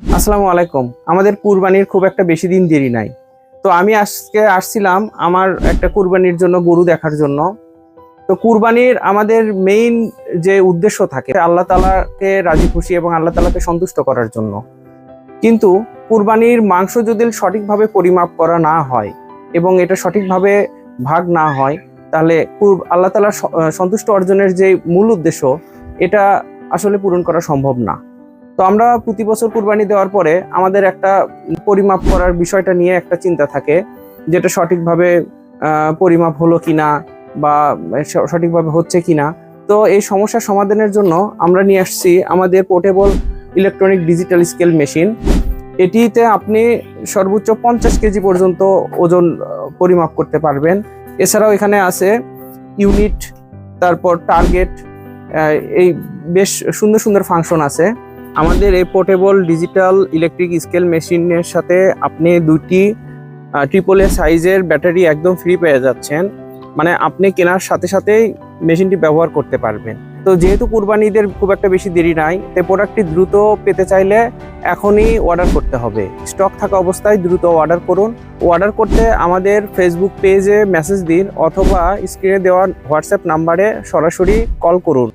আসসালামু আলাইকুম। আমাদের কুরবানির খুব একটা বেশি দিন দেরি নাই। তো আমি আজকে আসছিলাম আমার একটা কুরবানির জন্য গরু দেখার জন্য। তো কুরবানির আমাদের মেইন যে উদ্দেশ্য থাকে আল্লাহ তাআলাকে রাজি খুশি এবং আল্লাহ তাআলাকে সন্তুষ্ট করার জন্য। কিন্তু কুরবানির মাংস যদি সঠিকভাবে পরিমাপ করা না হয় এবং এটা সঠিকভাবে ভাগ না হয়, তাহলে আল্লাহ তাআলার সন্তুষ্ট অর্জনের যে মূল উদ্দেশ্য এটা আসলে পূরণ করা সম্ভব না। তো আমরা প্রতি বছর কুরবানি দেওয়ার পরে আমাদের একটা পরিমাপ করার বিষয়টা নিয়ে একটা চিন্তা থাকে, যেটা সঠিকভাবে পরিমাপ হলো কিনা বা সঠিকভাবে হচ্ছে কিনা। তো এই সমস্যা সমাধানের জন্য আমরা নিয়ে আসছি আমাদের portable electronic digital scale machine. এটিতে আপনি সর্বোচ্চ 50 কেজি পর্যন্ত ওজন পরিমাপ করতে পারবেন। এছাড়াও এখানে আছে ইউনিট, তারপর টার্গেট, এই বেশ সুন্দর সুন্দর ফাংশন আছে। আমাদের এই পোর্টেবল ডিজিটাল ইলেকট্রিক স্কেল মেশিনের সাথে আপনি দুটি AAA সাইজের ব্যাটারি একদম ফ্রি পেয়ে যাচ্ছেন। মানে আপনি কেনার সাথে সাথেই মেশিনটি ব্যবহার করতে পারবেন। তো যেহেতু কুরবানিদের খুব একটা বেশি দেরি নাই, তাই প্রোডাক্টটি দ্রুত পেতে চাইলে এখনই অর্ডার করতে হবে। স্টক থাকা অবস্থায় দ্রুত অর্ডার করুন। অর্ডার করতে আমাদের ফেসবুক পেজে মেসেজ দিন অথবা স্ক্রিনে দেওয়া হোয়াটসঅ্যাপ নাম্বারে সরাসরি কল করুন।